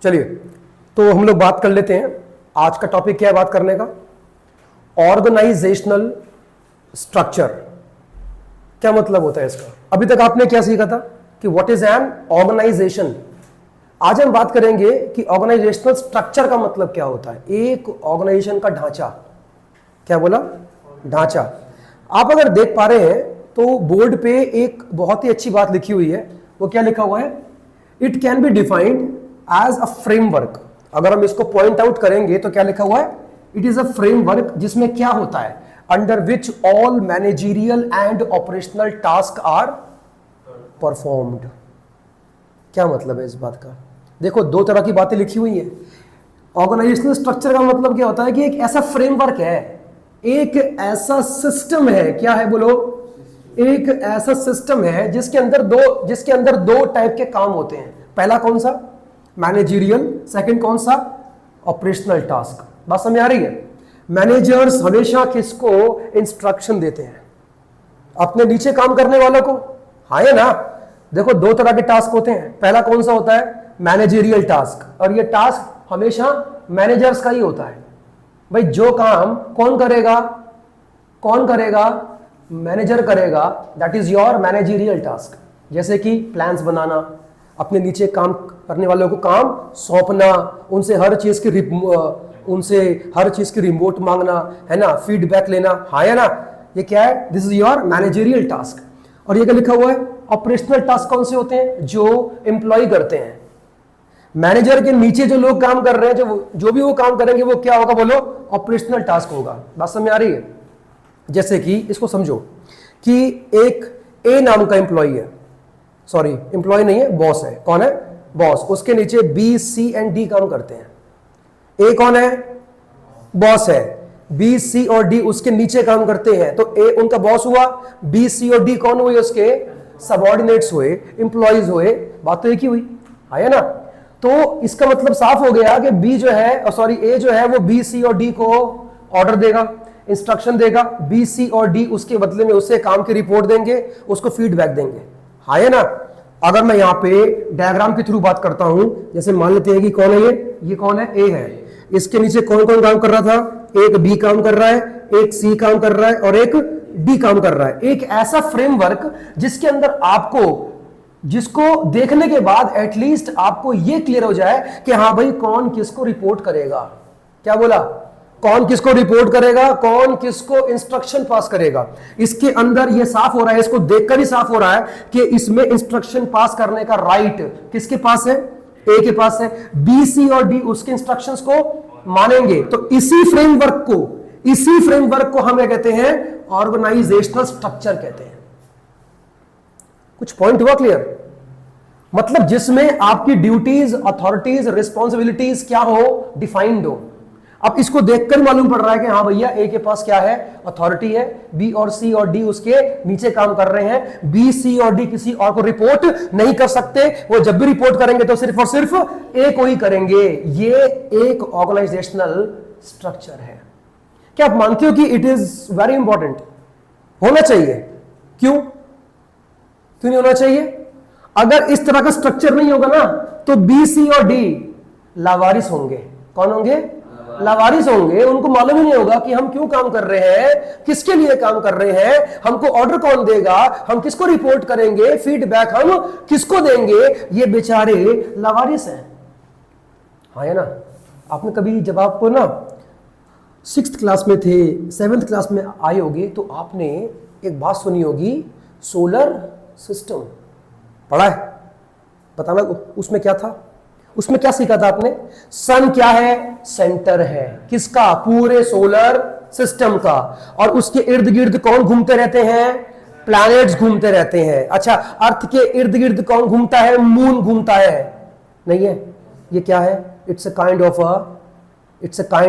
चलिए, तो हम लोग बात कर लेते हैं। आज का टॉपिक क्या है बात करने का? Organisational structure. क्या मतलब होता है इसका? अभी तक आपने क्या सीखा था कि व्हाट इज एन ऑर्गेनाइजेशन। आज हम बात करेंगे कि ऑर्गेनाइजेशनल स्ट्रक्चर का मतलब क्या होता है। एक ऑर्गेनाइजेशन का ढांचा। क्या बोला? ढांचा। आप अगर देख पा रहे हैं तो बोर्ड पे एक बहुत ही अच्छी बात लिखी हुई है। वो क्या लिखा हुआ है? It can be defined as a framework. अगर हम इसको पॉइंट आउट करेंगे तो क्या लिखा हुआ है? इट इज अ फ्रेमवर्क जिसमें क्या होता है? Under which all managerial and operational task are performed. क्या मतलब है इस बात का? देखो, दो तरह की बातें लिखी हुई है। ऑर्गेनाइजेशनल स्ट्रक्चर का मतलब क्या होता है कि एक ऐसा फ्रेमवर्क है, एक ऐसा सिस्टम है। क्या है बोलो? एक ऐसा सिस्टम है जिसके अंदर दो टाइप के काम होते हैं। पहला कौन सा? मैनेजरियल। सेकंड कौन सा? Operational task. बात समझ आ रही है? मैनेजर्स हमेशा किसको इंस्ट्रक्शन देते हैं? अपने नीचे काम करने वालों को। हाँ या ना? देखो, दो तरह के टास्क होते हैं। पहला कौन सा होता है? Managerial task. और ये टास्क हमेशा मैनेजर्स का ही होता है। भाई, जो काम कौन करेगा? कौन करेगा? मैनेजर करेगा। That is your managerial task. जैसे कि प्लान्स बनाना, अपने नीचे काम करने वालों को काम सौंपना, उनसे हर चीज की रिपोर्ट मांगना, है ना, फीडबैक लेना। हाँ या ना? ये क्या है? This is your managerial task. और ये क्या लिखा हुआ है? ऑपरेशनल टास्क कौन से होते हैं? जो एम्प्लॉय करते हैं। मैनेजर के नीचे जो लोग काम कर रहे हैं, जो भी वो काम करेंगे, वो क्या होगा बोलो? ऑपरेशनल टास्क होगा। बात समझ आ रही है? जैसे कि इसको समझो कि एक ए नाम का एम्प्लॉय है। सॉरी, एम्प्लॉय नहीं है, बॉस है। कौन है? बॉस। उसके नीचे बी, सी एंड डी काम करते हैं। ए कौन है? बॉस है। बी, सी और डी उसके नीचे काम करते हैं। तो ए उनका बॉस हुआ, बी, सी और डी कौन हुए? उसके सबऑर्डिनेट्स हुए, एम्प्लॉयज हुए। बात तो एक ही हुई, है ना? तो इसका मतलब साफ हो गया कि बी जो है, सॉरी, ए जो है वो बी, सी और डी को ऑर्डर देगा, इंस्ट्रक्शन देगा। बी, सी और डी उसके बदले में उससे काम की रिपोर्ट देंगे, उसको फीडबैक देंगे। है ना? अगर मैं यहां पे डायग्राम के थ्रू बात करता हूं, जैसे मान लेते हैं कि कौन है ये कौन है? ए है। इसके नीचे कौन कौन काम कर रहा था? एक बी काम कर रहा है, एक सी काम कर रहा है और एक डी काम कर रहा है। एक ऐसा फ्रेमवर्क जिसके अंदर जिसको देखने के बाद एटलीस्ट आपको यह क्लियर हो जाए कि हां भाई, कौन किसको रिपोर्ट करेगा। क्या बोला? कौन किसको रिपोर्ट करेगा, कौन किसको इंस्ट्रक्शन पास करेगा। इसके अंदर यह साफ हो रहा है, इसको देखकर ही साफ हो रहा है कि इसमें इंस्ट्रक्शन पास करने का राइट किसके पास है? ए के पास है। बी, सी और डी उसके इंस्ट्रक्शंस को मानेंगे। तो इसी फ्रेमवर्क को हम क्या कहते हैं? ऑर्गेनाइजेशनल स्ट्रक्चर कहते हैं। कुछ पॉइंट हुआ क्लियर? मतलब जिसमें आपकी ड्यूटीज, अथॉरिटीज, रिस्पॉन्सिबिलिटीज क्या हो? डिफाइंड हो। अब इसको देखकर मालूम पड़ रहा है कि हाँ भैया, ए के पास क्या है? अथॉरिटी है। बी और सी और डी उसके नीचे काम कर रहे हैं। बी, सी और डी किसी और को रिपोर्ट नहीं कर सकते। वो जब भी रिपोर्ट करेंगे तो सिर्फ और सिर्फ ए को ही करेंगे। ये एक ऑर्गेनाइजेशनल स्ट्रक्चर है। क्या आप मानते हो कि इट इज वेरी इंपॉर्टेंट? होना चाहिए। क्यों नहीं होना चाहिए? अगर इस तरह का स्ट्रक्चर नहीं होगा ना, तो बी, सी और डी लावारिस होंगे। कौन होंगे? लावारिस होंगे। उनको मालूम ही नहीं होगा कि हम क्यों काम कर रहे हैं, किसके लिए काम कर रहे हैं, हमको ऑर्डर कौन देगा, हम किसको रिपोर्ट करेंगे, फीडबैक हम किसको देंगे। ये बेचारे लावारिस हैं। हाँ, है ना? आपने कभी, जब आपको ना 6th क्लास में थे, 7th क्लास में आए होगे, तो आपने एक बात सुनी होगी, सोलर सिस्टम। पढ़ा है? बताना उसमें क्या था, उसमें क्या सीखा था आपने? सन क्या है? सेंटर है। किसका? पूरे सोलर सिस्टम का। और उसके इर्द गिर्द कौन घूमते रहते हैं? प्लैनेट्स घूमते रहते हैं। अच्छा, अर्थ के इर्द गिर्द कौन घूमता है? मून घूमता है। नहीं है? ये क्या है? It's a kind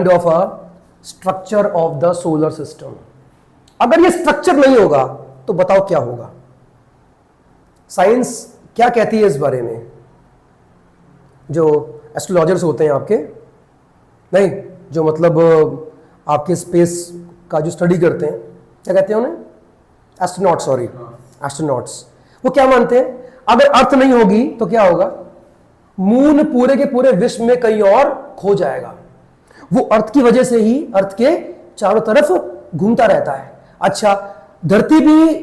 of a structure of the solar system. अगर ये स्ट्रक्चर नहीं होगा तो बताओ क्या होगा? साइंस क्या कहती है इस बारे में? जो एस्ट्रोलॉजर्स होते हैं आपके, नहीं, जो मतलब आपके स्पेस का जो स्टडी करते हैं, क्या कहते हैं उन्हें? Astronaut, sorry, astronauts. वो क्या मानते हैं? अगर अर्थ नहीं होगी तो क्या होगा? मून पूरे के पूरे विश्व में कहीं और खो जाएगा। वो अर्थ की वजह से ही अर्थ के चारों तरफ घूमता रहता है। अच्छा, धरती भी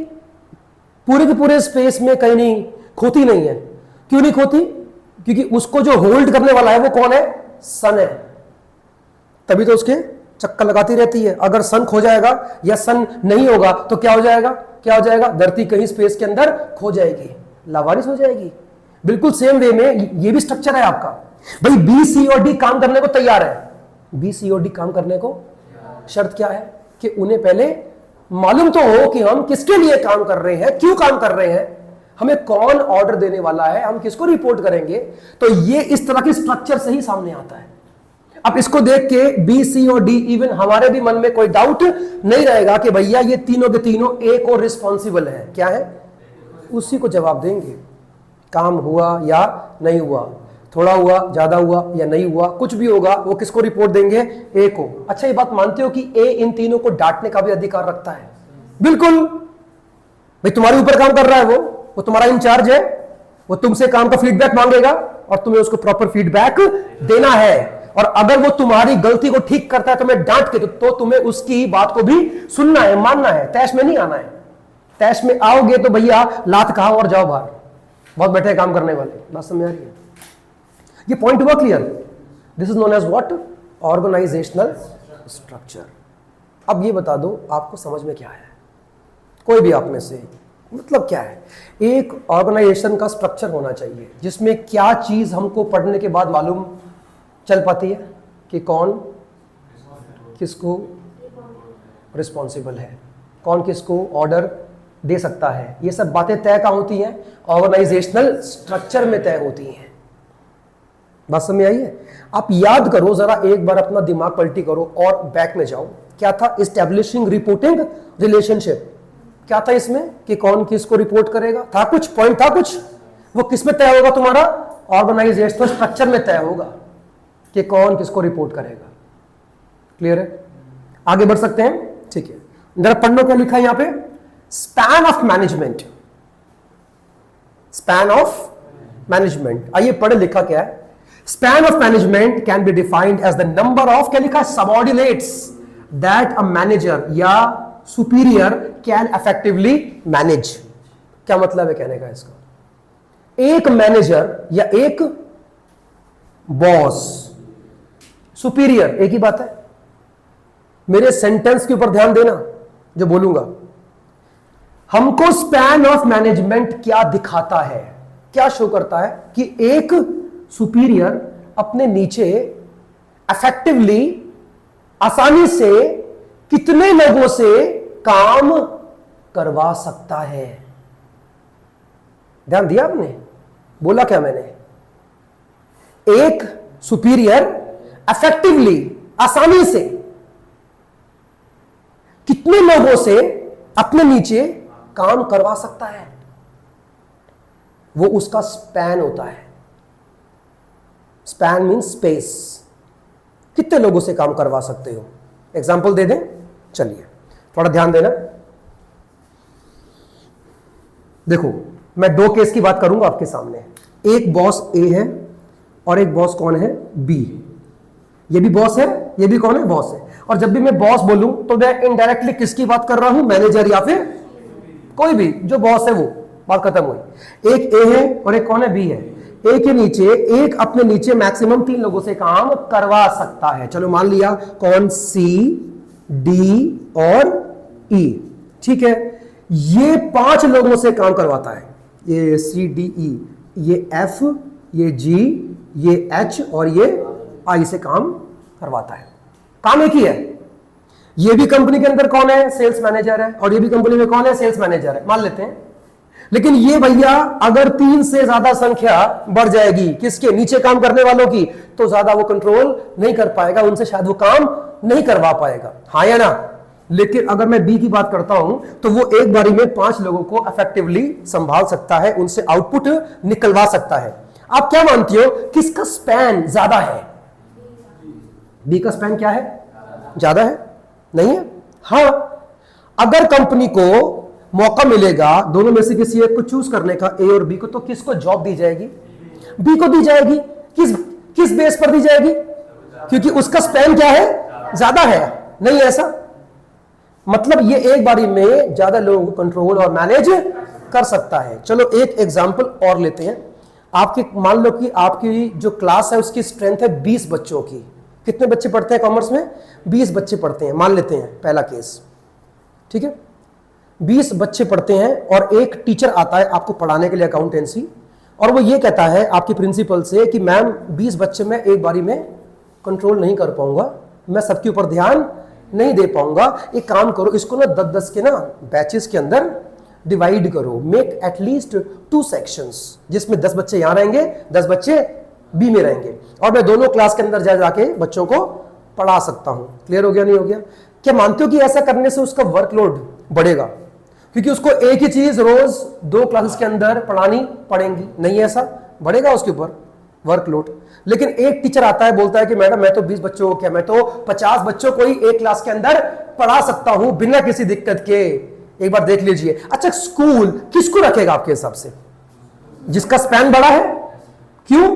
पूरे के पूरे स्पेस में कहीं नहीं खोती नहीं है। क्यों नहीं खोती? क्योंकि उसको जो होल्ड करने वाला है वो कौन है? सन है। तभी तो उसके चक्कर लगाती रहती है। अगर सन खो जाएगा या सन नहीं होगा तो क्या हो जाएगा? क्या हो जाएगा? धरती कहीं स्पेस के अंदर खो जाएगी, लावारिस हो जाएगी। बिल्कुल सेम वे में ये भी स्ट्रक्चर है आपका। भाई बी, सी और डी काम करने को तैयार है। बी, सी और डी काम करने को, शर्त क्या है कि उन्हें पहले मालूम तो हो कि हम किसके लिए काम कर रहे हैं, क्यों काम कर रहे हैं, हमें कौन ऑर्डर देने वाला है, हम किसको रिपोर्ट करेंगे। तो ये इस तरह की स्ट्रक्चर से ही सामने आता है। अब इसको देख के बी, सी और डी, इवन हमारे भी मन में कोई डाउट नहीं रहेगा कि भैया ये तीनों के तीनों एक और रिस्पॉन्सिबल है। क्या है? उसी को जवाब देंगे। काम हुआ या नहीं हुआ, थोड़ा हुआ, ज्यादा हुआ या नहीं हुआ, कुछ भी होगा, वो किसको रिपोर्ट देंगे? ए को। अच्छा, ये बात मानते हो कि ए इन तीनों को डांटने का भी अधिकार रखता है? बिल्कुल। भाई तुम्हारे ऊपर काम कर रहा है, वो तुम्हारा इंचार्ज है, वो तुमसे काम का फीडबैक मांगेगा और तुम्हें उसको प्रॉपर फीडबैक देना है। और अगर वो तुम्हारी गलती को ठीक करता है तुम्हें डांट के, तो तुम्हें उसकी बात को भी सुनना है, मानना है, तैश में नहीं आना है। तैश में आओगे तो भैया लात खाओ और जाओ बाहर, बहुत बैठे काम करने वाले। बात समझ आ रही है? ये पॉइंट हुआ clear? This is known as what? Organisational structure. अब ये बता दो आपको समझ में क्या है, कोई भी आप में से, मतलब क्या है? एक ऑर्गेनाइजेशन का स्ट्रक्चर होना चाहिए जिसमें क्या चीज हमको पढ़ने के बाद मालूम चल पाती है कि कौन किसको रिस्पॉन्सिबल है, कौन किसको ऑर्डर दे सकता है। ये सब बातें तय कहाँ होती हैं? ऑर्गेनाइजेशनल स्ट्रक्चर में तय होती हैं। बात समझ आई है? आप याद करो जरा, एक बार अपना दिमाग पलटी करो और बैक में जाओ। क्या था? Establishing reporting relationship. क्या था इसमें कि कौन किसको रिपोर्ट करेगा? था कुछ पॉइंट, था कुछ। वो किस में तय होगा? तुम्हारा ऑर्गेनाइजेशनल स्ट्रक्चर में तय होगा कि कौन किसको रिपोर्ट करेगा। क्लियर है? आगे बढ़ सकते हैं? ठीक है, जरा पढ़ लो क्या लिखा है यहां पे। Span of management. Span of management, आइए पढ़े लिखा क्या है। Span of management can be defined as the number of, क्या लिखा है? सबऑर्डिनेट्स दैट अ मैनेजर या सुपीरियर कैन इफेक्टिवली मैनेज। क्या मतलब है कहने का इसका? एक मैनेजर या एक बॉस, सुपीरियर, एक ही बात है। मेरे सेंटेंस के ऊपर ध्यान देना जो बोलूंगा। हमको स्पैन ऑफ मैनेजमेंट क्या दिखाता है, क्या शो करता है कि एक सुपीरियर अपने नीचे इफेक्टिवली, आसानी से कितने लोगों से काम करवा सकता है। ध्यान दिया आपने? बोला क्या मैंने? एक सुपीरियर इफेक्टिवली, आसानी से कितने लोगों से अपने नीचे काम करवा सकता है, वो उसका स्पैन होता है। स्पैन मीन्स स्पेस, कितने लोगों से काम करवा सकते हो। एग्जाम्पल दे दें? चलिए थोड़ा ध्यान देना। देखो, मैं दो केस की बात करूंगा आपके सामने। एक बॉस ए है और एक बॉस कौन है? बी। ये भी बॉस है, ये भी कौन है? बॉस है। और जब भी मैं बॉस बोलूं तो मैं इनडायरेक्टली किसकी बात कर रहा हूं? मैनेजर या फिर कोई भी जो बॉस है, वो बात खत्म हुई। एक ए है और एक कौन है? बी है। ए के नीचे, एक अपने नीचे मैक्सिमम 3 लोगों से काम करवा सकता है। चलो मान लिया कौन? सी, डी और ई। ठीक है, ये 5 लोगों से काम करवाता है। ये सी, डी, ई, ये एफ, ये जी, ये एच और ये आई से काम करवाता है। काम एक ही है। ये भी कंपनी के अंदर कौन है? सेल्स मैनेजर है। और ये भी कंपनी में कौन है? सेल्स मैनेजर है, मान लेते हैं। लेकिन ये भैया अगर 3 से ज्यादा संख्या बढ़ जाएगी किसके? नीचे काम करने वालों की, तो ज्यादा वो कंट्रोल नहीं कर पाएगा, उनसे शायद वो काम नहीं करवा पाएगा। हाँ या ना? लेकिन अगर मैं बी की बात करता हूं तो वो एक बारी में 5 लोगों को इफेक्टिवली संभाल सकता है, उनसे आउटपुट निकलवा सकता है। आप क्या मानते हो, किसका स्पैन ज्यादा है? बी का स्पैन क्या है? ज्यादा है? नहीं है? हाँ, अगर कंपनी को मौका मिलेगा दोनों में से किसी एक को चूज करने का, ए और बी को, तो किसको जॉब दी जाएगी? बी को दी जाएगी, किस किस बेस पर दी जाएगी? क्योंकि उसका स्पैन क्या है, ज्यादा है, नहीं है ऐसा? मतलब ये एक बारी में ज्यादा लोगों को कंट्रोल और मैनेज कर सकता है। चलो एक एग्जांपल और लेते हैं। आपके मान लो कि आपकी जो क्लास है उसकी स्ट्रेंथ है 20 बच्चों की। कितने बच्चे पढ़ते हैं कॉमर्स में? 20 बच्चे पढ़ते हैं, मान लेते हैं पहला केस, ठीक है। 20 बच्चे पढ़ते हैं और एक टीचर आता है आपको पढ़ाने के लिए अकाउंटेंसी, और वो ये कहता है आपकी प्रिंसिपल से कि मैम 20 बच्चे मैं एक बारी में कंट्रोल नहीं कर पाऊंगा, मैं सबके ऊपर ध्यान नहीं दे पाऊंगा, एक काम करो इसको ना 10-10 के ना बैचेस के अंदर डिवाइड करो, मेक एटलीस्ट 2 सेक्शंस, जिसमें 10 बच्चे यहां रहेंगे, 10 बच्चे बी में रहेंगे, और मैं दोनों क्लास के अंदर जाके बच्चों को पढ़ा सकता हूं। क्लियर हो गया नहीं हो गया? क्या मानते हो कि ऐसा करने से उसका वर्कलोड बढ़ेगा? क्योंकि उसको एक ही चीज रोज 2 क्लासेस के अंदर पढ़ानी पड़ेगी, नहीं ऐसा? बढ़ेगा उसके ऊपर वर्कलोड। लेकिन एक टीचर आता है बोलता है कि मैडम मैं तो 20 बच्चों को क्या, मैं तो 50 बच्चों को ही एक क्लास के अंदर पढ़ा सकता हूं बिना किसी दिक्कत के। एक बार देख लीजिए। अच्छा, स्कूल किसको रखेगा आपके हिसाब से? जिसका स्पैन बड़ा है। क्यों?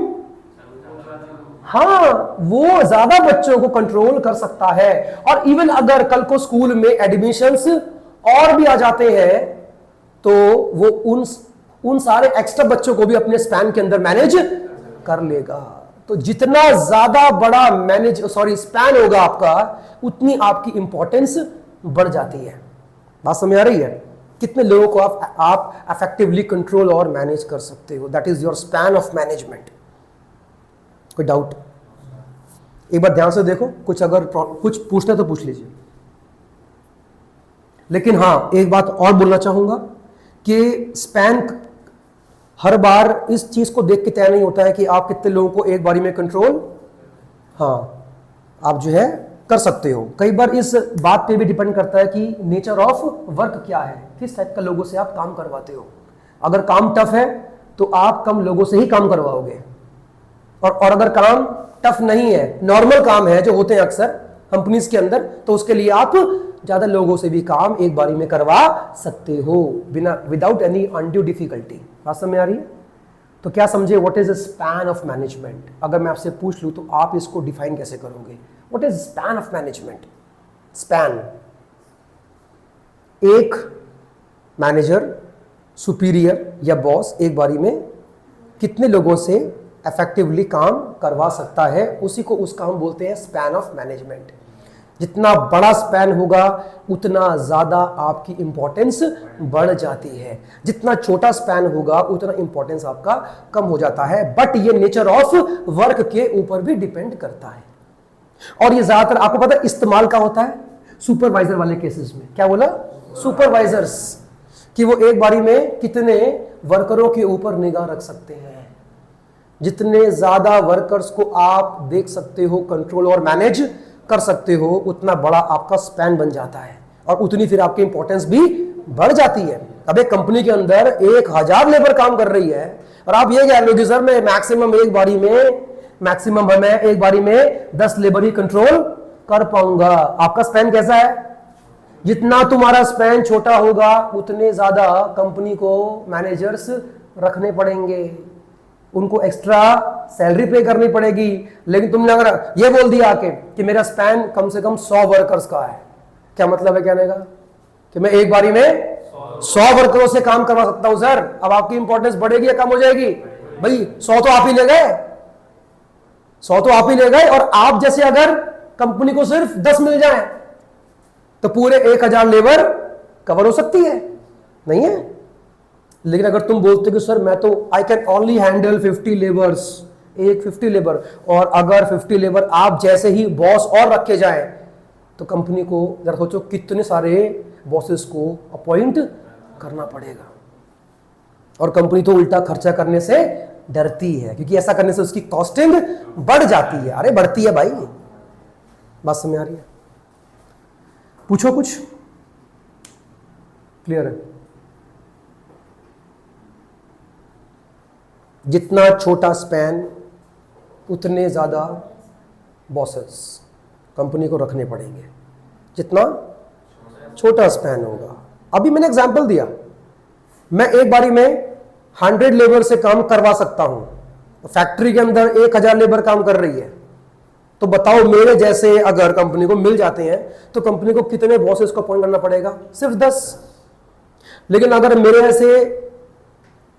हाँ, वो ज्यादा बच्चों को कंट्रोल कर सकता है। और इवन अगर कल को स्कूल में एडमिशंस और भी आ जाते हैं तो वो उन सारे एक्स्ट्रा बच्चों को भी अपने स्पैन के अंदर मैनेज कर लेगा। तो जितना ज्यादा बड़ा स्पैन होगा आपका, उतनी आपकी इंपॉर्टेंस बढ़ जाती है। बात समझ आ रही है? कितने लोगों को आप इफेक्टिवली कंट्रोल और मैनेज कर सकते हो, that is your span of management. कोई डाउट? एक बार ध्यान से देखो, कुछ अगर कुछ पूछना तो पूछ लीजिए। लेकिन हां, एक बात और बोलना चाहूंगा कि स्पैन हर बार इस चीज को देख के तय नहीं होता है कि आप कितने लोगों को एक बारी में कंट्रोल, आप जो है कर सकते हो। कई बार इस बात पे भी डिपेंड करता है कि नेचर ऑफ वर्क क्या है, किस टाइप का लोगों से आप काम करवाते हो। अगर काम टफ है तो आप कम लोगों से ही काम करवाओगे, और अगर काम टफ नहीं है, नॉर्मल काम है जो होते हैं अक्सर कंपनीज के अंदर, तो उसके लिए आप ज्यादा लोगों से भी काम एक बारी में करवा सकते हो बिना विदाउट एनी अनड्यू डिफिकल्टी। बात समझ में आ रही है? तो क्या समझे what is span of management? अगर मैं आपसे पूछ लूं तो आप इसको डिफाइन कैसे करोगे? What is span of management? Span, एक मैनेजर, सुपीरियर या बॉस एक बारी में कितने लोगों से इफेक्टिवली काम करवा सकता है, उसी को उसका हम बोलते हैं स्पैन ऑफ मैनेजमेंट। जितना बड़ा स्पैन होगा उतना ज्यादा आपकी इंपॉर्टेंस बढ़ जाती है, जितना छोटा स्पैन होगा उतना इंपॉर्टेंस आपका कम हो जाता है। बट ये नेचर ऑफ वर्क के ऊपर भी डिपेंड करता है, और ये ज्यादातर आपको पता है इस्तेमाल का होता है सुपरवाइजर वाले केसेस में। क्या बोला? सुपरवाइजर्स, कि वो एक बारी में कितने वर्करों के ऊपर निगाह रख सकते हैं। जितने ज्यादा वर्कर्स को आप देख सकते हो, कंट्रोल और मैनेज कर सकते हो, उतना बड़ा आपका स्पैन बन जाता है, और उतनी फिर आपकी इंपॉर्टेंस भी बढ़ जाती है। अब एक कंपनी के अंदर 1000 लेबर काम कर रही है, और आप ये कह लो कि सर मैं मैक्सिमम एक बारी में 10 लेबर ही कंट्रोल कर पाऊंगा। आपका स्पैन कैसा है? जितना तुम्हारा स्पैन छोटा होगा उतने ज्यादा कंपनी को मैनेजर्स रखने पड़ेंगे, उनको एक्स्ट्रा सैलरी पे करनी पड़ेगी। लेकिन तुमने अगर ये बोल दिया आके कि मेरा स्पैन कम से कम 100 वर्कर्स का है, क्या मतलब है कहने का? कि मैं एक बारी में 100 वर्करों से काम करवा सकता हूं सर। अब आपकी इंपॉर्टेंस बढ़ेगी या कम हो जाएगी? भाई 100 तो आप ही ले गए, 100 तो आप ही ले गए, और आप जैसे अगर कंपनी को सिर्फ 10 मिल जाए तो पूरे 1000 लेबर कवर हो सकती है? नहीं है। लेकिन अगर तुम बोलते कि सर मैं तो I can only handle 50 labours, एक 50 लेबर, और अगर 50 लेबर आप जैसे ही बॉस और रखे जाए तो कंपनी को जरा सोचो कितने सारे बॉसेस को अपॉइंट करना पड़ेगा, और कंपनी तो उल्टा खर्चा करने से डरती है, क्योंकि ऐसा करने से उसकी कॉस्टिंग बढ़ जाती है। अरे बढ़ती है भाई, बात समझ आ रही है? पूछो कुछ, क्लियर है? जितना छोटा स्पैन उतने ज्यादा बॉसेस कंपनी को रखने पड़ेंगे, जितना छोटा स्पैन होगा। अभी मैंने एग्जांपल दिया, मैं एक बारी में 100 लेबर से काम करवा सकता हूं, फैक्ट्री के अंदर 1000 लेबर काम कर रही है, तो बताओ मेरे जैसे अगर कंपनी को मिल जाते हैं तो कंपनी को कितने बॉसेस को अपॉइंट करना पड़ेगा? सिर्फ 10। लेकिन अगर मेरे ऐसे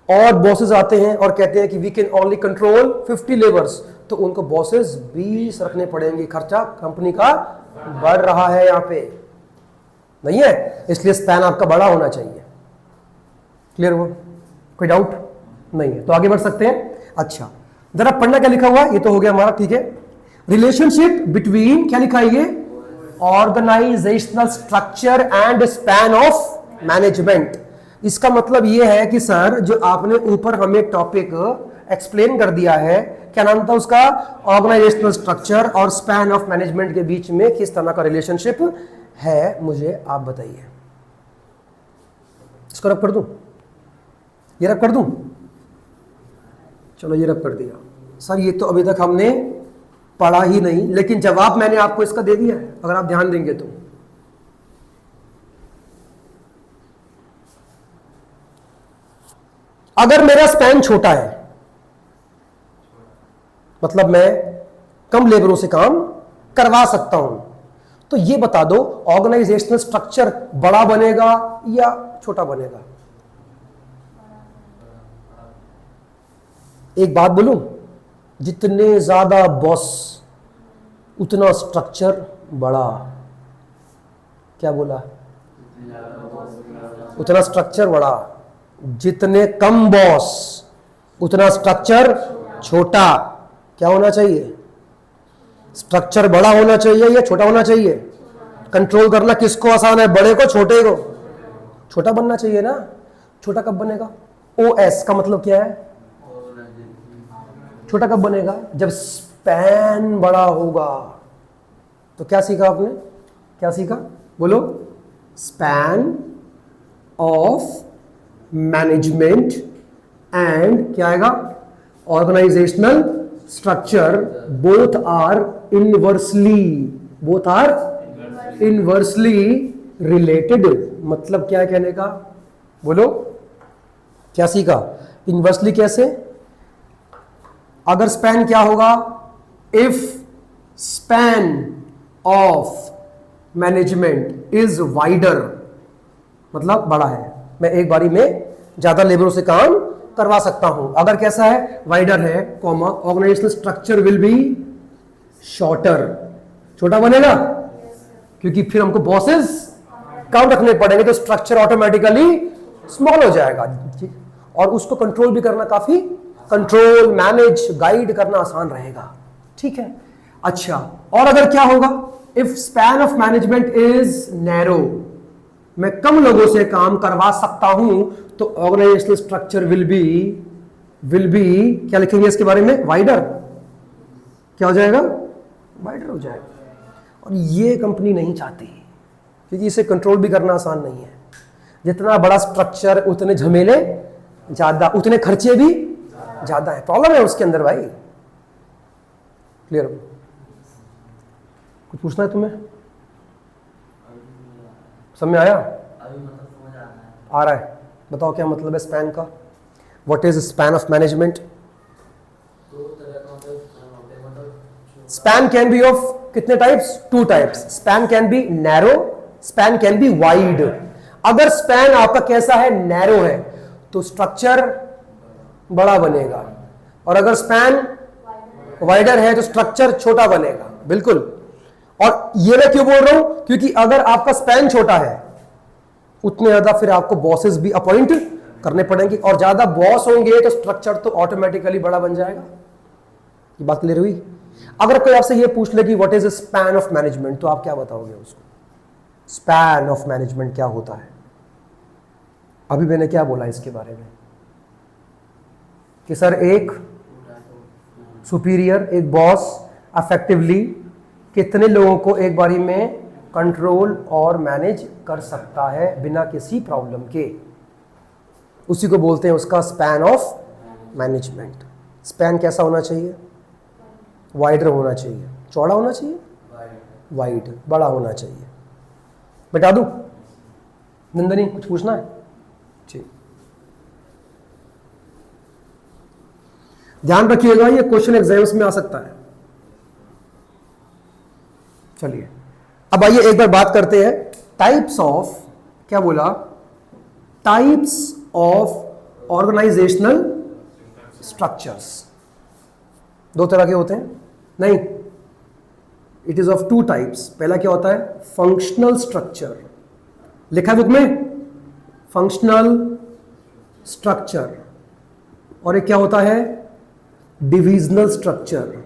और बॉसेस आते हैं और कहते हैं कि we can only control 50 labours, तो उनको बॉसेस 20 रखने पड़ेंगे। खर्चा कंपनी का बढ़ रहा है यहां पे, नहीं है? इसलिए स्पैन आपका बड़ा होना चाहिए। क्लियर हुआ? कोई डाउट नहीं है तो आगे बढ़ सकते हैं। अच्छा, जरा पढ़ना क्या लिखा हुआ है, ये तो हो गया हमारा, ठीक है। रिलेशनशिप बिटवीन, क्या लिखा है ये? Organisational structure and span of management. इसका मतलब ये है कि सर जो आपने ऊपर हमें टॉपिक एक्सप्लेन कर दिया है, क्या नाम था उसका? ऑर्गेनाइजेशनल स्ट्रक्चर और स्पैन ऑफ मैनेजमेंट के बीच में किस तरह का रिलेशनशिप है, मुझे आप बताइए। इसको रब कर दूं? ये रब कर दूं? चलो ये रब कर दिया। सर ये तो अभी तक हमने पढ़ा ही नहीं, लेकिन जवाब मैंने आपको इसका दे दिया है, अगर आप ध्यान देंगे तो। अगर मेरा स्पैन छोटा है, मतलब मैं कम लेबरों से काम करवा सकता हूं, तो ये बता दो ऑर्गेनाइजेशनल स्ट्रक्चर बड़ा बनेगा या छोटा बनेगा? एक बात बोलूं, जितने ज्यादा बॉस उतना स्ट्रक्चर बड़ा। क्या बोला? उतना स्ट्रक्चर बड़ा। जितने कम बॉस उतना स्ट्रक्चर छोटा। क्या होना चाहिए? स्ट्रक्चर बड़ा होना चाहिए या छोटा होना चाहिए? कंट्रोल करना किसको आसान है, बड़े को छोटे को? छोटा बनना चाहिए ना। छोटा कब बनेगा? OS का मतलब क्या है? छोटा कब बनेगा? जब स्पैन बड़ा होगा। तो क्या सीखा आपने? क्या सीखा? बोलो। स्पैन ऑफ मैनेजमेंट एंड क्या आएगा? Organisational structure both are inversely related. मतलब क्या है कहने का? बोलो। क्या सीखा? इनवर्सली कैसे? अगर स्पैन क्या होगा? If span of management is wider, मतलब बड़ा है, मैं एक बारी में ज्यादा लेबरों से काम करवा सकता हूं। अगर कैसा है? वाइडर है, comma, organisational structure will be shorter. छोटा बनेगा क्योंकि फिर हमको बॉसेस कम रखने पड़ेंगे, तो स्ट्रक्चर ऑटोमेटिकली स्मॉल हो जाएगा और उसको कंट्रोल भी करना काफी, कंट्रोल, मैनेज, गाइड करना आसान रहेगा। ठीक है। अच्छा, और अगर क्या होगा? If span of management is narrow, मैं कम लोगों से काम करवा सकता हूं, तो ऑर्गेनाइजेशनल स्ट्रक्चर विल बी क्या लिखेंगे इसके बारे में? वाइडर। क्या हो जाएगा? वाइडर हो जाएगा। और ये कंपनी नहीं चाहती, क्योंकि इसे कंट्रोल भी करना आसान नहीं है। जितना बड़ा स्ट्रक्चर उतने झमेले ज्यादा, उतने खर्चे भी ज्यादा है। प्रॉब्लम है उसके अंदर भाई। क्लियर हो? कुछ पूछना है तुम्हें? समझ आया? आ रहा है? बताओ क्या मतलब है स्पैन का? What is span of management? Span can be of कितने types? 2 types. Span can be narrow, span can be wide. अगर स्पैन आपका कैसा है? नैरो है, तो स्ट्रक्चर बड़ा बनेगा, और अगर स्पैन वाइडर है तो स्ट्रक्चर छोटा बनेगा। बिल्कुल। और ये मैं क्यों बोल रहा हूं? क्योंकि अगर आपका स्पैन छोटा है, उतने ज्यादा फिर आपको बॉसेस भी अपॉइंट करने पड़ेंगे, और ज्यादा बॉस होंगे तो स्ट्रक्चर तो ऑटोमेटिकली बड़ा बन जाएगा। ये बात क्लियर हुई? अगर कोई आपसे ये पूछ ले कि what is span of management, तो आप क्या बताओगे उसको? स्पैन ऑफ मैनेजमेंट क्या होता है? अभी मैंने क्या बोला इसके बारे में कि सर एक सुपीरियर, एक बॉस अफेक्टिवली कितने लोगों को एक बारी में कंट्रोल और मैनेज कर सकता है बिना किसी प्रॉब्लम के, उसी को बोलते हैं उसका स्पैन ऑफ मैनेजमेंट। स्पैन कैसा होना चाहिए? वाइडर होना चाहिए। चौड़ा होना चाहिए? वाइड। बड़ा होना चाहिए। बता दूं? नंदनी कुछ पूछना है? ठीक। ध्यान रखिएगा, ये क्वेश्चन एग्जाम्स में आ सकता है। चलिए अब आइए एक बार बात करते हैं टाइप्स ऑफ, क्या बोला, टाइप्स ऑफ ऑर्गेनाइजेशनल स्ट्रक्चर्स। दो तरह के होते हैं, नहीं, it is of two types. पहला क्या होता है, फंक्शनल स्ट्रक्चर, लिखा है बुक में, फंक्शनल स्ट्रक्चर। और एक क्या होता है, डिविजनल स्ट्रक्चर,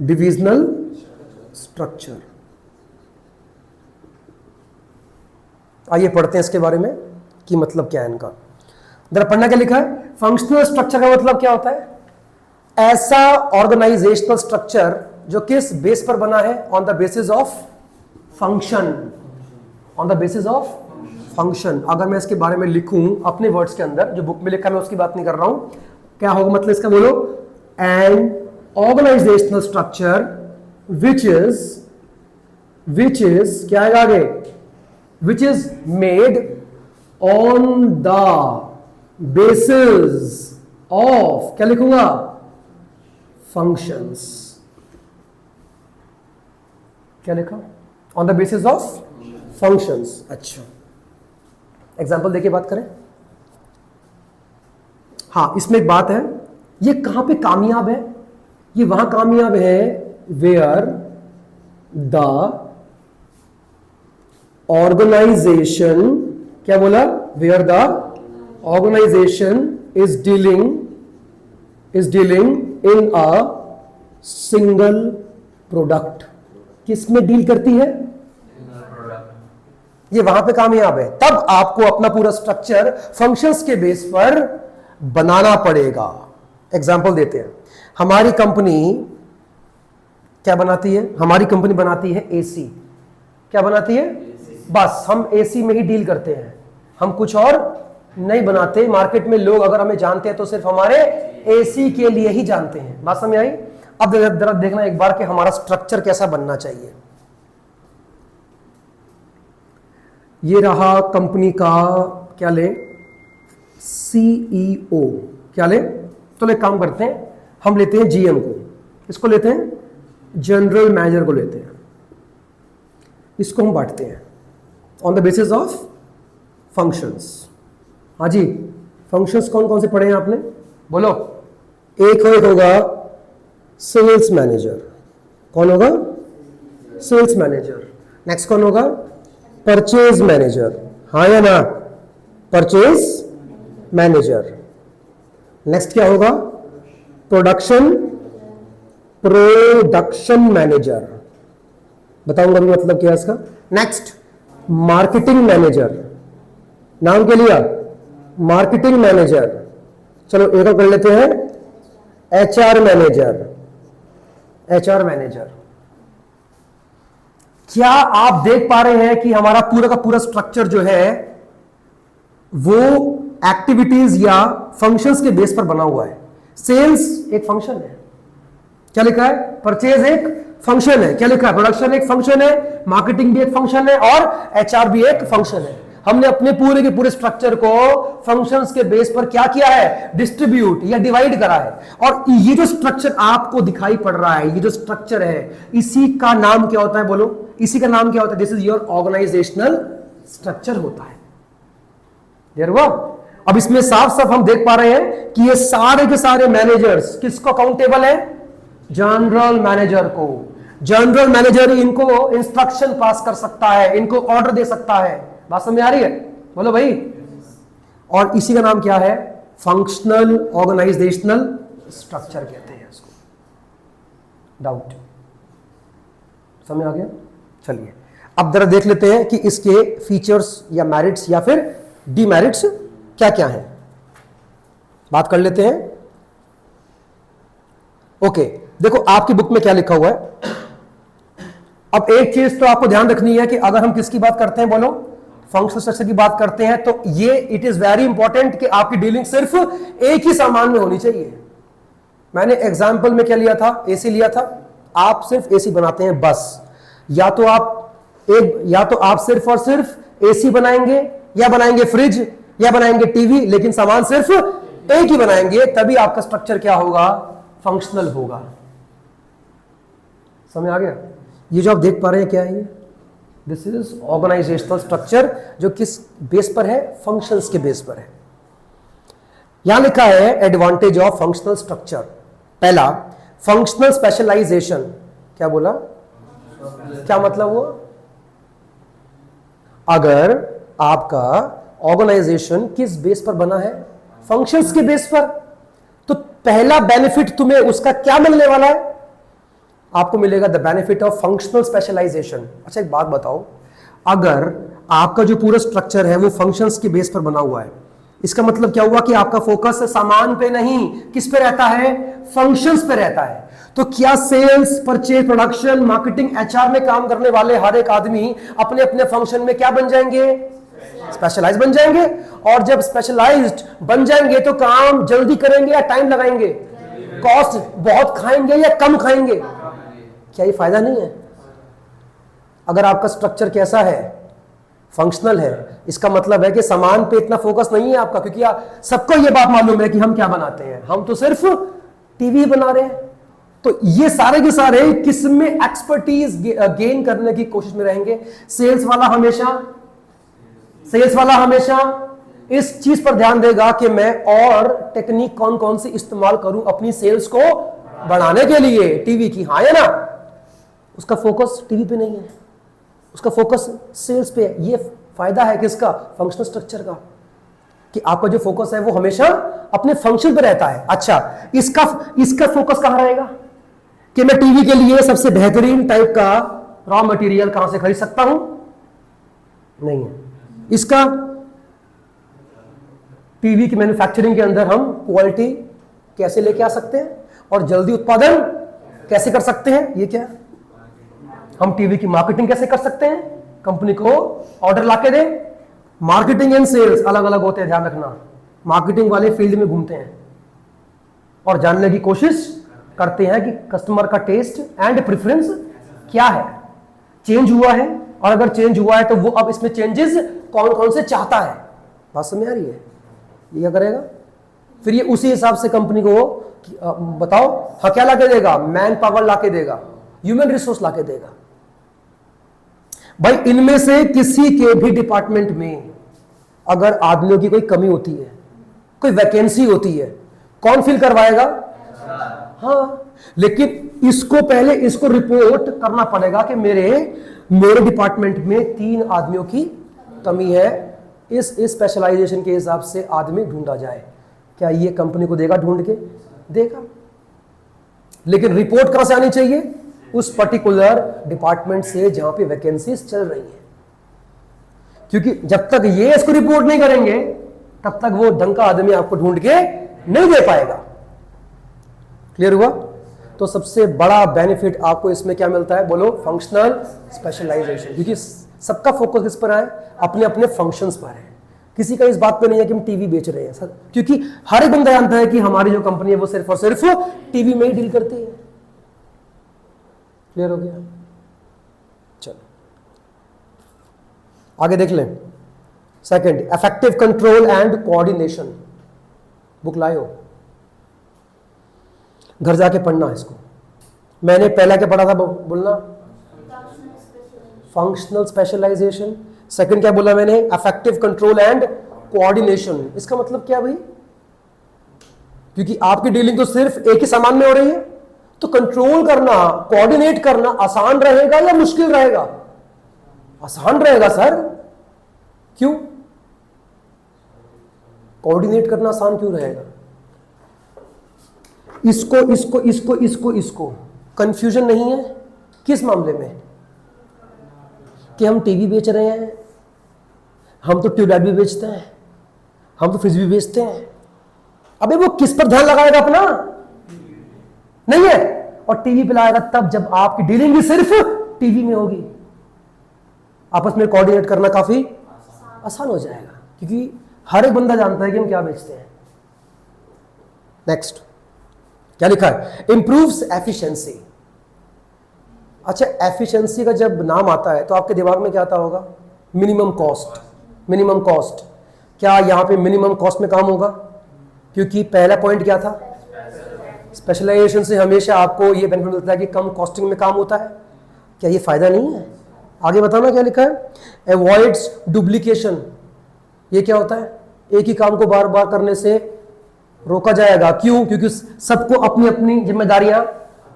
डिविजनल स्ट्रक्चर। आइए पढ़ते हैं इसके बारे में कि मतलब क्या है इनका। जरा पढ़ना क्या लिखा है, फंक्शनल स्ट्रक्चर का मतलब क्या होता है, ऐसा ऑर्गेनाइजेशनल स्ट्रक्चर जो किस बेस पर बना है, on the basis of function, on the basis of function. अगर मैं इसके बारे में लिखूं अपने वर्ड्स के अंदर, जो बुक में लिखा है मैं उसकी बात नहीं कर रहा हूं, क्या होगा मतलब इसका, बोलो, an organisational structure which is क्या है आगे, which is made on the basis of, क्या लिखूंगा, फंक्शंस। क्या लिखा, on the basis of functions. अच्छा, एग्जाम्पल देके बात करें। हाँ, इसमें एक बात है, ये कहां पे कामयाब है, ये वहां कामयाब है वेयर द ऑर्गेनाइजेशन, क्या बोला, where the organisation is dealing in a single product. किसमें डील करती है, ये वहां पे कामयाब है। तब आपको अपना पूरा स्ट्रक्चर फंक्शंस के बेस पर बनाना पड़ेगा। एग्जांपल देते हैं, हमारी कंपनी क्या बनाती है, हमारी कंपनी बनाती है एसी। क्या बनाती है, बस हम एसी में ही डील करते हैं, हम कुछ और नहीं बनाते। मार्केट में लोग अगर हमें जानते हैं तो सिर्फ हमारे एसी के लिए ही जानते हैं। बात समझ आई। अब जरा देखना एक बार कि हमारा स्ट्रक्चर कैसा बनना चाहिए। ये रहा कंपनी का, क्या ले, सीईओ, क्या ले, तो एक काम करते हैं, हम लेते हैं जीएम को, इसको लेते हैं जनरल मैनेजर को लेते हैं, इसको हम बांटते हैं on the basis of functions. हाँ जी, फंक्शंस कौन कौन से पढ़े हैं आपने, बोलो। एक होगा सेल्स मैनेजर, कौन होगा, सेल्स मैनेजर। नेक्स्ट कौन होगा, परचेज मैनेजर, हाँ या ना, परचेज मैनेजर। नेक्स्ट क्या होगा, प्रोडक्शन मैनेजर, बताऊंगा अभी मतलब क्या है इसका। नेक्स्ट मार्केटिंग मैनेजर, नाम क्या लिया, मार्केटिंग मैनेजर। चलो एक और कर लेते हैं, एचआर मैनेजर, एचआर मैनेजर। क्या आप देख पा रहे हैं कि हमारा पूरा का पूरा स्ट्रक्चर जो है वो एक्टिविटीज या फंक्शंस के बेस पर बना हुआ है। सेल्स एक फंक्शन है, क्या लिखा है, परचेज एक फंक्शन है, क्या लिखा है, प्रोडक्शन एक फंक्शन है, मार्केटिंग भी एक फंक्शन है और एचआर भी एक फंक्शन है। हमने अपने पूरे के पूरे स्ट्रक्चर को फंक्शंस के बेस पर क्या किया है, डिस्ट्रीब्यूट या डिवाइड करा है। और ये जो स्ट्रक्चर आपको दिखाई पड़ रहा है, ये जो स्ट्रक्चर है, इसी का नाम क्या होता है, बोलो, इसी का नाम क्या होता है, this is your organisational structure होता है। क्लियर हुआ। अब इसमें साफ साफ हम देख पा रहे हैं कि ये सारे के सारे मैनेजर्स किसको अकाउंटेबल है, जनरल मैनेजर को। जनरल मैनेजर इनको इंस्ट्रक्शन पास कर सकता है, इनको ऑर्डर दे सकता है। बात समझ आ रही है, बोलो भाई। और इसी का नाम क्या है, फंक्शनल ऑर्गेनाइजेशनल स्ट्रक्चर कहते हैं इसको। डाउट समझ आ गया। चलिए अब जरा देख लेते हैं कि इसके फीचर्स या मेरिट्स या फिर डीमेरिट्स क्या क्या हैं, बात कर लेते हैं। ओके, देखो आपकी बुक में क्या लिखा हुआ है। अब एक चीज तो आपको ध्यान रखनी है कि अगर हम किसकी बात करते हैं, बोलो, फंक्शनल स्ट्रक्चर की बात करते हैं, तो ये इट इज वेरी इंपॉर्टेंट कि आपकी डीलिंग सिर्फ एक ही सामान में होनी चाहिए। मैंने एग्जाम्पल में क्या लिया था, एसी लिया था। आप सिर्फ एसी बनाते हैं बस, या तो आप सिर्फ और सिर्फ एसी बनाएंगे, या बनाएंगे फ्रिज, या बनाएंगे टीवी, लेकिन सामान सिर्फ एक ही बनाएंगे, तभी आपका स्ट्रक्चर क्या होगा, फंक्शनल होगा। समझ आ गया? ये जो आप देख पा रहे हैं क्या है, ये दिस इज ऑर्गेनाइजेशनल स्ट्रक्चर, जो किस बेस पर है, फंक्शंस के बेस पर है। यहां लिखा है एडवांटेज ऑफ फंक्शनल स्ट्रक्चर। पहला, फंक्शनल स्पेशलाइजेशन। क्या बोला? क्या मतलब हुआ? अगर आपका ऑर्गेनाइजेशन किस बेस पर बना है, फंक्शंस के बेस पर, तो पहला बेनिफिट तुम्हें उसका क्या मिलने वाला है, आपको मिलेगा the benefit of functional specialisation. अच्छा एक बात बताओ, अगर आपका जो पूरा स्ट्रक्चर है वो फंक्शंस के बेस पर बना हुआ है, इसका मतलब क्या हुआ कि आपका फोकस सामान पे नहीं, किस पे रहता है, फंक्शंस पे रहता है। तो क्या sales, purchase, production, marketing, HR में काम करने वाले हर एक आदमी अपने अपने फंक्शन में क्या बन जाएंगे, स्पेशलाइज बन जाएंगे। और जब स्पेशलाइज्ड बन जाएंगे तो काम जल्दी करेंगे या टाइम लगाएंगे, कॉस्ट बहुत खाएंगे या कम खाएंगे? क्या ये फायदा नहीं है? अगर आपका स्ट्रक्चर कैसा है, फंक्शनल है, इसका मतलब है कि सामान पे इतना फोकस नहीं है आपका, क्योंकि सबको ये बात मालूम है कि हम क्या बनाते हैं, हम तो सिर्फ टीवी बना रहे हैं। तो ये सारे के सारे किस में एक्सपर्टीज गेन करने की कोशिश में रहेंगे। सेल्स वाला हमेशा इस चीज पर ध्यान देगा कि मैं और टेक्निक कौन कौन सी इस्तेमाल करूं अपनी सेल्स को बढ़ाने के लिए, टीवी की, हाँ है ना? उसका फोकस टीवी पे नहीं है, उसका फोकस सेल्स पे है। ये फायदा है किसका, फंक्शनल स्ट्रक्चर का, कि आपका जो फोकस है वो हमेशा अपने फंक्शन पे रहता है। अच्छा, इसका फोकस कहां रहेगा, कि मैं टीवी के लिए सबसे बेहतरीन टाइप का रॉ मटेरियल कहां से खरीद सकता हूं, नहीं है। इसका टीवी की मैन्युफैक्चरिंग के अंदर हम क्वालिटी कैसे लेके आ सकते हैं और जल्दी उत्पादन कैसे कर सकते हैं, ये क्या, हम टीवी की मार्केटिंग कैसे कर सकते हैं, कंपनी को ऑर्डर लाके दें। मार्केटिंग एंड सेल्स अलग अलग होते हैं, ध्यान रखना। मार्केटिंग वाले फील्ड में घूमते हैं और जानने की कोशिश करते हैं कि कस्टमर का टेस्ट एंड प्रेफरेंस क्या है, चेंज हुआ है, और अगर चेंज हुआ है तो वो अब इसमें चेंजेस कौन कौन से चाहता है। बात समझ आ रही है? ये क्या करेगा, फिर ये उसी हिसाब से कंपनी को बताओ, हाँ क्या लाके देगा, मैन पावर लाके देगा, ह्यूमन रिसोर्स लाके देगा। भाई इनमें से किसी के भी डिपार्टमेंट में अगर आदमियों की कोई कमी होती है, कोई वैकेंसी होती है, कौन फिल करवाएगा, हाँ, लेकिन इसको पहले इसको रिपोर्ट करना पड़ेगा कि मेरे डिपार्टमेंट में 3 आदमियों की कमी है, इस स्पेशलाइजेशन के हिसाब से आदमी ढूंढा जाए। क्या ये कंपनी को देगा, ढूंढ के देगा, लेकिन रिपोर्ट कहां से आनी चाहिए, उस पर्टिकुलर डिपार्टमेंट से जहां पे वैकेंसीज चल रही है। क्योंकि जब तक ये इसको रिपोर्ट नहीं करेंगे तब तक वो ढंग का आदमी आपको ढूंढ के नहीं दे पाएगा। क्लियर हुआ? तो सबसे बड़ा बेनिफिट आपको इसमें क्या मिलता है, बोलो, फंक्शनल स्पेशलाइजेशन। क्योंकि सबका फोकस किस पर है, अपने अपने फंक्शंस पर है। किसी का इस बात पे नहीं है कि हम टीवी बेच रहे हैं, क्योंकि हर एक बंदा जानता है कि हमारी जो कंपनी है वो सिर्फ और सिर्फ टीवी में ही डील करती है। क्लियर हो गया? चलो आगे देख लें। Second, effective control and coordination. Book लाए हो, घर जाके पढ़ना है इसको। मैंने पहला क्या पढ़ा था, बोलना, फंक्शनल स्पेशलाइजेशन। सेकंड क्या बोला मैंने, इफेक्टिव कंट्रोल एंड कोऑर्डिनेशन। इसका मतलब क्या भाई, क्योंकि आपकी डीलिंग तो सिर्फ एक ही सामान में हो रही है, तो कंट्रोल करना, कोऑर्डिनेट करना आसान रहेगा या मुश्किल रहेगा? आसान रहेगा सर। क्यों कोऑर्डिनेट करना आसान क्यों रहेगा? इसको इसको इसको इसको इसको कंफ्यूजन नहीं है। किस मामले में, कि हम टीवी बेच रहे हैं, हम तो ट्यूबलाइट भी बेचते हैं, हम तो फ्रिज भी बेचते हैं। अबे वो किस पर ध्यान लगाएगा अपना, नहीं है। और टीवी पे लाएगा तब जब आपकी डीलिंग भी सिर्फ टीवी में होगी। आपस में कोऑर्डिनेट करना काफी आसान हो जाएगा, क्योंकि हर एक बंदा जानता है कि हम क्या बेचते हैं। नेक्स्ट क्या लिखा है, इंप्रूव्स एफिशिएंसी। अच्छा, एफिशिएंसी का जब नाम आता है तो आपके दिमाग में क्या आता होगा, मिनिमम कॉस्ट। मिनिमम कॉस्ट, क्या यहां पे मिनिमम कॉस्ट में काम होगा? क्योंकि पहला पॉइंट क्या था, स्पेशलाइजेशन से हमेशा आपको ये बेनिफिट मिलता है कि कम कॉस्टिंग में काम होता है। क्या ये फायदा नहीं है? आगे बताना क्या लिखा है, अवॉइड्स डुप्लीकेशन। ये क्या होता है, एक ही काम को बार बार करने से रोका जाएगा। क्यों? क्योंकि सबको अपनी अपनी जिम्मेदारियां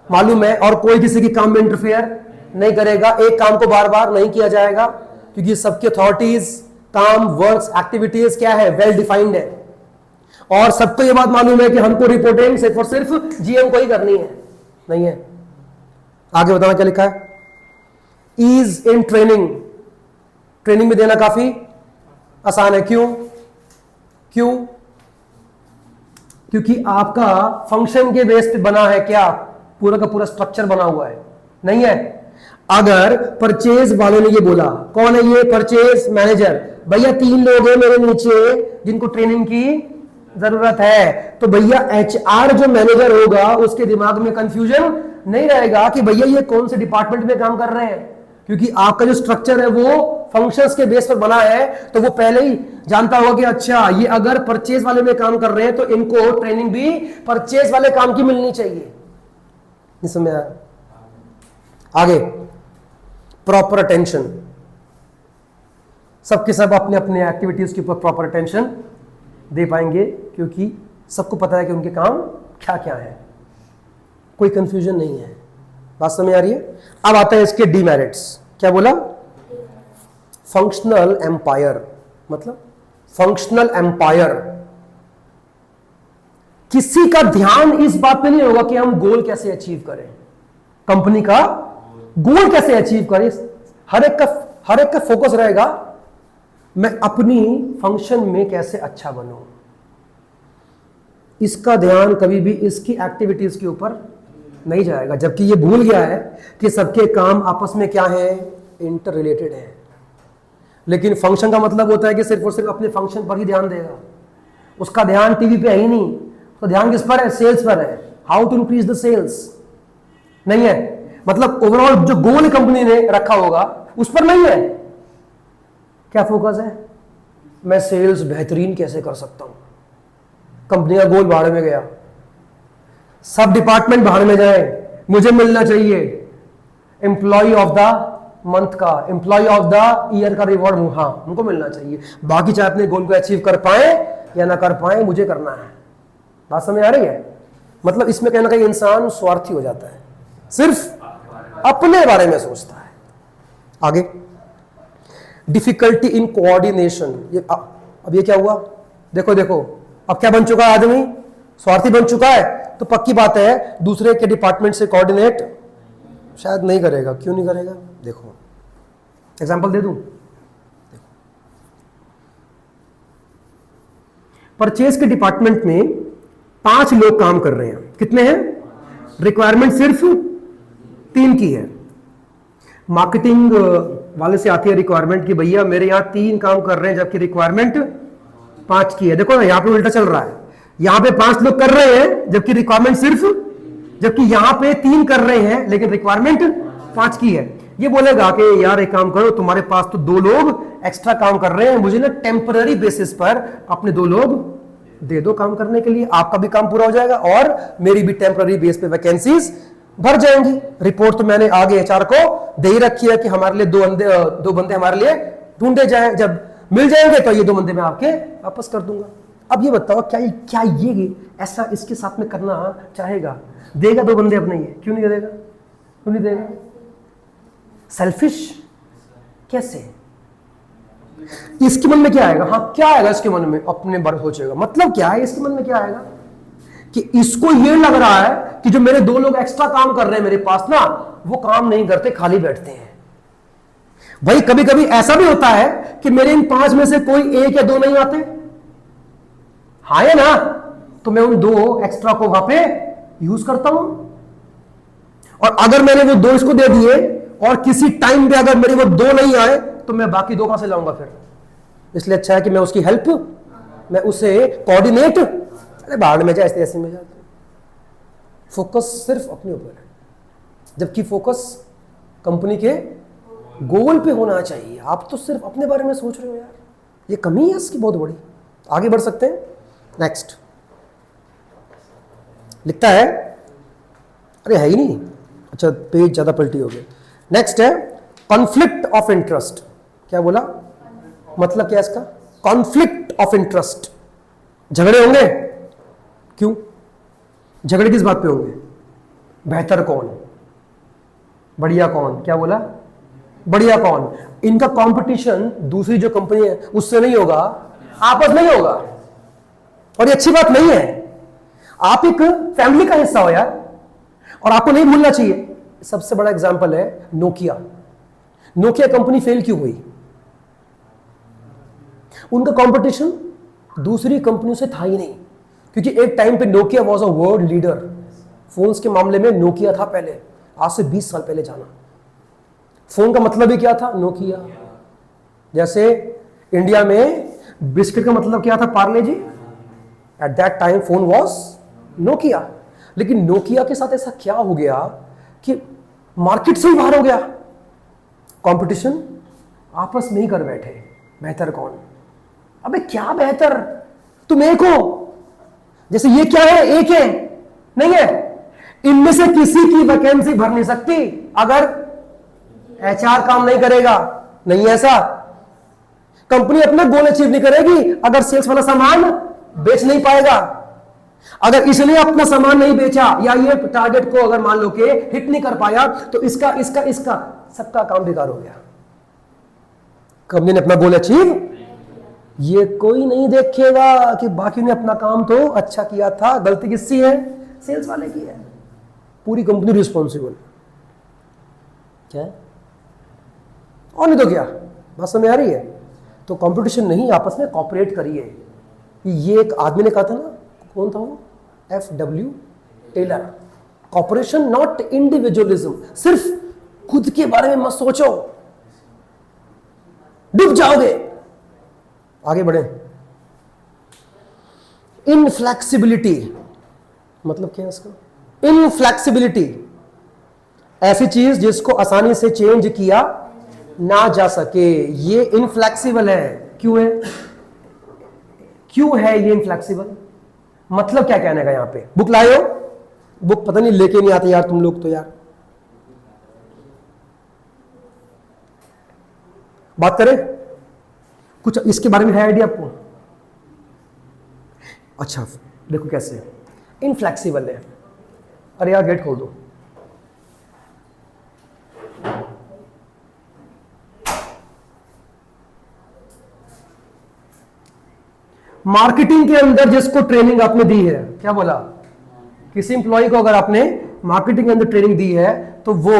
मालूम है और कोई किसी के काम में इंटरफेयर नहीं करेगा। एक काम को बार बार नहीं किया जाएगा क्योंकि सबकी अथॉरिटीज, काम, वर्क्स, एक्टिविटीज क्या है, वेल डिफाइंड है। और सबको ये बात मालूम है कि हमको रिपोर्टिंग सिर्फ और सिर्फ जीएम को ही करनी है, नहीं है। आगे बताना क्या लिखा है, ईज इन ट्रेनिंग। ट्रेनिंग में देना काफी आसान है। क्यों? क्यों? क्योंकि आपका फंक्शन के बेस पे बना है क्या, पूरा का पूरा स्ट्रक्चर बना हुआ है, नहीं है। अगर परचेज वाले ने ये बोला, कौन है ये, परचेज मैनेजर, भैया 3 लोग हैं मेरे नीचे जिनको ट्रेनिंग की जरूरत है, तो भैया एचआर जो मैनेजर होगा उसके दिमाग में कंफ्यूजन नहीं रहेगा कि भैया ये कौन से डिपार्टमेंट में काम कर रहे हैं, क्योंकि आपका जो स्ट्रक्चर है वो फंक्शंस के बेस पर बना है। तो वो पहले ही जानता होगा कि अच्छा ये अगर परचेज वाले में काम कर रहे हैं तो इनको ट्रेनिंग भी परचेज वाले काम की मिलनी चाहिए। इसमें आगे प्रॉपर अटेंशन, सबके सब अपने अपने एक्टिविटीज के ऊपर प्रॉपर अटेंशन दे पाएंगे क्योंकि सबको पता है कि उनके काम क्या क्या है, कोई कंफ्यूजन नहीं है। बात समझ आ रही है? अब आता है इसके डीमेरिट्स। क्या बोला, फंक्शनल एम्पायर, मतलब फंक्शनल एम्पायर, किसी का ध्यान इस बात पे नहीं होगा कि हम गोल कैसे अचीव करें, कंपनी का गोल कैसे अचीव करें। हर एक का फोकस रहेगा मैं अपनी फंक्शन में कैसे अच्छा बनूं। इसका ध्यान कभी भी इसकी एक्टिविटीज के ऊपर नहीं जाएगा, जबकि ये भूल गया है कि सबके काम आपस में क्या है, इंटर रिलेटेड है। लेकिन फंक्शन का मतलब होता है कि सिर्फ और सिर्फ अपने फंक्शन पर ही ध्यान देगा, उसका ध्यान टीवी पे है ही नहीं, तो ध्यान किस पर है, सेल्स पर है, how to increase the sales, नहीं है। मतलब ओवरऑल जो गोल कंपनी ने रखा होगा उस पर नहीं है। क्या फोकस है, मैं सेल्स बेहतरीन कैसे कर सकता हूं। कंपनी का गोल भाड़ में गया, सब डिपार्टमेंट भाड़ में जाए, मुझे मिलना चाहिए एम्प्लॉय ऑफ द मंथ का, एम्प्लॉय ऑफ द ईयर का रिवॉर्ड, हाँ उनको मिलना चाहिए। बाकी चाहे अपने गोल को अचीव कर पाए या ना कर पाए, मुझे करना है। बात समझ आ रही है? मतलब इसमें कहीं ना कहीं इंसान स्वार्थी हो जाता है, सिर्फ अपने बारे में सोचता है। आगे डिफिकल्टी इन कोऑर्डिनेशन। अब ये क्या हुआ, देखो देखो अब क्या बन चुका है, आदमी स्वार्थी बन चुका है, तो पक्की बात है दूसरे के डिपार्टमेंट से कोऑर्डिनेट शायद नहीं करेगा। क्यों नहीं करेगा, देखो एग्जांपल दे दूं। परचेज के डिपार्टमेंट में 5 लोग काम कर रहे हैं, कितने हैं, रिक्वायरमेंट सिर्फ 3 की है। मार्केटिंग वाले से आती है रिक्वायरमेंट कि भैया मेरे यहां 3 काम कर रहे हैं जबकि रिक्वायरमेंट 5 की है। देखो ना यहां पे उल्टा चल रहा है, यहां पे 5 लोग कर रहे हैं जबकि रिक्वायरमेंट सिर्फ, जबकि यहां पे 3 कर रहे हैं लेकिन रिक्वायरमेंट 5 की है। ये बोलेगा कि यार एक काम करो, तुम्हारे पास तो 2 लोग एक्स्ट्रा काम कर रहे हैं, मुझे ना टेम्पररी बेसिस पर अपने 2 लोग दे दो काम करने के लिए, आपका भी काम पूरा हो जाएगा और मेरी भी टेम्पररी बेस पे वैकेंसीज भर जाएंगी। रिपोर्ट तो मैंने आगे एचआर को दे ही रखी है कि हमारे लिए 2 बंदे हमारे लिए ढूंढे जाएं, जब मिल जाएंगे तो ये 2 बंदे मैं आपके वापस कर दूंगा। अब ये बताओ क्या ये ऐसा इसके साथ में करना चाहेगा, देगा 2 बंदे अपने, ये क्यों नहीं देगा, क्यों नहीं देगा? सेल्फिश कैसे? इसके मन में क्या आएगा, हाँ क्या आएगा इसके मन में, अपने बारे में सोचेगा। मतलब क्या है इसके मन में, क्या आएगा कि इसको ये लग रहा है कि जो मेरे 2 लोग एक्स्ट्रा काम कर रहे हैं मेरे पास ना, वो काम नहीं करते, खाली बैठते हैं। भाई कभी कभी ऐसा भी होता है कि मेरे इन 5 में से कोई 1 या 2 नहीं आते, हाँ या ना, तो मैं उन 2 एक्स्ट्रा को वहां पे यूज करता हूं। और अगर मैंने वो 2 इसको दे दिए और किसी टाइम पे अगर मेरे वो 2 नहीं आए तो मैं बाकी 2 कहां से लाऊंगा फिर। इसलिए अच्छा है कि मैं उसकी हेल्प, मैं उसे कोऑर्डिनेट, अरे बाहर में जाए ऐसे में जाते, फोकस सिर्फ अपने ऊपर है, जबकि फोकस कंपनी के गोल पे होना चाहिए। आप तो सिर्फ अपने बारे में सोच रहे हो यार, ये कमी है इसकी बहुत बड़ी। आगे बढ़ सकते हैं, नेक्स्ट लिखता है, अरे है ही नहीं, अच्छा पेज ज्यादा पलटी हो गई। नेक्स्ट है कॉन्फ्लिक्ट ऑफ इंटरेस्ट। क्या बोला, मतलब क्या इसका, कॉन्फ्लिक्ट ऑफ इंटरेस्ट। झगड़े होंगे, क्यों झगड़े, किस बात पे होंगे, बेहतर कौन, बढ़िया कौन, क्या बोला, बढ़िया कौन। इनका कंपटीशन दूसरी जो कंपनी है उससे नहीं होगा, आपस में ही होगा, और ये अच्छी बात नहीं है। आप एक फैमिली का हिस्सा हो यार, और आपको नहीं भूलना चाहिए। सबसे बड़ा एग्जांपल है नोकिया। नोकिया कंपनी फेल क्यों हुई, उनका कंपटीशन दूसरी कंपनियों से था ही नहीं, क्योंकि एक टाइम पे Nokia was a world leader. Phones के मामले में नोकिया था पहले, आज से 20 साल पहले जाना। फोन का मतलब ही क्या था, नोकिया। जैसे इंडिया में बिस्किट का मतलब क्या था, Parle G. At that time phone was Nokia. लेकिन नोकिया के साथ ऐसा क्या हो गया कि मार्केट से ही बाहर हो गया। कंपटीशन आपस में ही कर बैठे, बेहतर कौन। अबे क्या बेहतर, तुम एक हो, जैसे ये क्या है, एक है, नहीं है, इनमें से किसी की वैकेंसी भर नहीं सकती अगर एचआर काम नहीं करेगा। नहीं ऐसा, कंपनी अपना गोल अचीव नहीं करेगी अगर सेल्स वाला सामान बेच नहीं पाएगा। अगर इसने अपना सामान नहीं बेचा या ये टारगेट को अगर मान लो कि हिट नहीं कर पाया, तो इसका इसका इसका सबका काम बेकार हो गया। कंपनी ने अपना गोल अचीव, ये कोई नहीं देखेगा कि बाकी ने अपना काम तो अच्छा किया था, गलती किसकी है, सेल्स वाले की है। पूरी कंपनी रिस्पॉन्सिबल, क्या है, और नहीं तो क्या, बात समझ आ रही है। तो कंपटीशन नहीं, आपस में कॉपरेट करिए। ये एक आदमी ने कहा था ना, कौन था वो, FW Taylor, cooperation not individualism. सिर्फ खुद के बारे में मत सोचो, डूब जाओगे। आगे बढ़े। इनफ्लेक्सिबिलिटी, मतलब क्या है इसका, इनफ्लेक्सिबिलिटी, ऐसी चीज जिसको आसानी से चेंज किया ना जा सके, ये इनफ्लेक्सिबल है। क्यों है, क्यों है ये इनफ्लेक्सिबल, मतलब क्या कहने का यहां पे। बुक लाए हो, बुक पता नहीं लेके नहीं आते यार तुम लोग तो यार। बात करें कुछ इसके बारे में, है आइडिया आपको। अच्छा देखो कैसे इनफ्लेक्सिबल है। अरे यार गेट खोल दो। मार्केटिंग के अंदर जिसको ट्रेनिंग आपने दी है, क्या बोला, किसी इंप्लॉय को अगर आपने मार्केटिंग के अंदर ट्रेनिंग दी है तो वो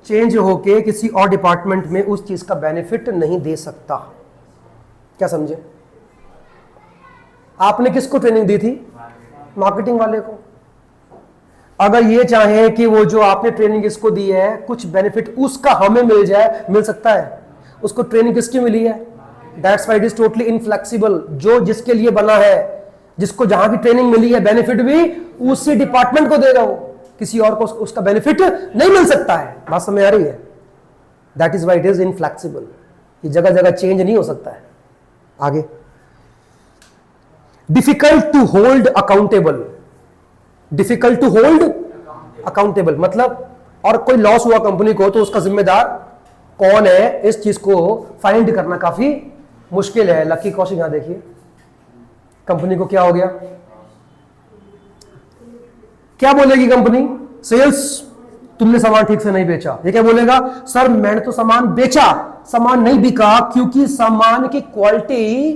चेंज होके किसी और डिपार्टमेंट में उस चीज का बेनिफिट नहीं दे सकता। क्या समझे, आपने किसको ट्रेनिंग दी थी, मार्केटिंग वाले को। अगर ये चाहे कि वो जो आपने ट्रेनिंग इसको दी है कुछ बेनिफिट उसका हमें मिल जाए, मिल सकता है। उसको ट्रेनिंग किसकी मिली है, that's why it is totally inflexible. जो जिसके लिए बना है, जिसको जहां की ट्रेनिंग मिली है, बेनिफिट भी उसी डिपार्टमेंट को देगा, वो किसी और को उसका बेनिफिट नहीं मिल सकता है। बात समझ आ रही है, that is why it is inflexible. ये जगह जगह चेंज नहीं हो सकता है। आगे, difficult to hold accountable, difficult to hold accountable मतलब, और कोई लॉस हुआ कंपनी को तो उसका जिम्मेदार कौन है, इस चीज को फाइंड करना काफी मुश्किल है। लकी कौशिक यहां देखिए, कंपनी को क्या हो गया, क्या बोलेगी कंपनी, सेल्स तुमने सामान ठीक से नहीं बेचा। ये क्या बोलेगा, सर मैंने तो सामान बेचा, सामान नहीं बिका क्योंकि सामान की क्वालिटी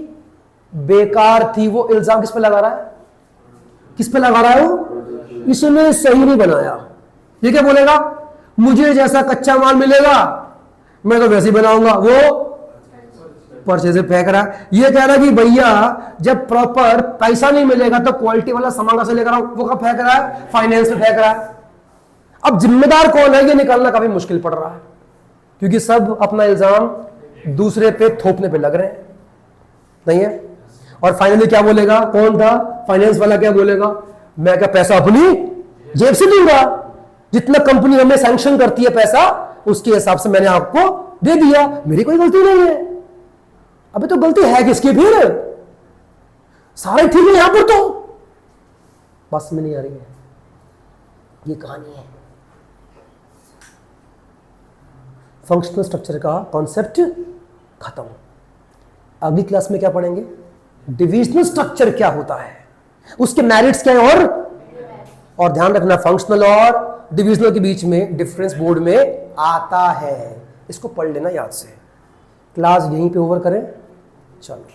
बेकार थी। वो इल्जाम किस पे लगा रहा है, किस पे लगा रहा है, वो इसने सही नहीं बनाया। ये क्या बोलेगा, मुझे जैसा कच्चा माल मिलेगा मैं तो वैसे ही बनाऊंगा। वो पर्चे से फेंक रहा है। ये कह रहा है कि भैया जब प्रॉपर पैसा नहीं मिलेगा तो क्वालिटी वाला सामान कैसे लेकर आऊं, वो कब फेंक रहा है, फाइनेंस में फेंक रहा है। अब जिम्मेदार कौन है ये निकालना काफी मुश्किल पड़ रहा है, क्योंकि सब अपना इल्जाम दूसरे पे थोपने पे लग रहे हैं, नहीं है। और फाइनली क्या बोलेगा, कौन था फाइनेंस वाला, क्या बोलेगा, मैं क्या पैसा अपनी जेब से दूंगा, जितना कंपनी हमें सैंक्शन करती है पैसा उसके हिसाब से मैंने आपको दे दिया, मेरी कोई गलती नहीं है। अबे तो गलती है किसकी, फिर सारे ठीक है यहां पर तो। बस में नहीं आ रही है, ये कहानी है फंक्शनल स्ट्रक्चर का कॉन्सेप्ट खत्म। अगली क्लास में क्या पढ़ेंगे? डिविजनल स्ट्रक्चर क्या होता है, उसके मेरिट्स क्या है, और ध्यान रखना फंक्शनल और डिविजनल के बीच में डिफरेंस बोर्ड में आता है। इसको पढ़ लेना याद से। क्लास यहीं पे ओवर करें। चलो।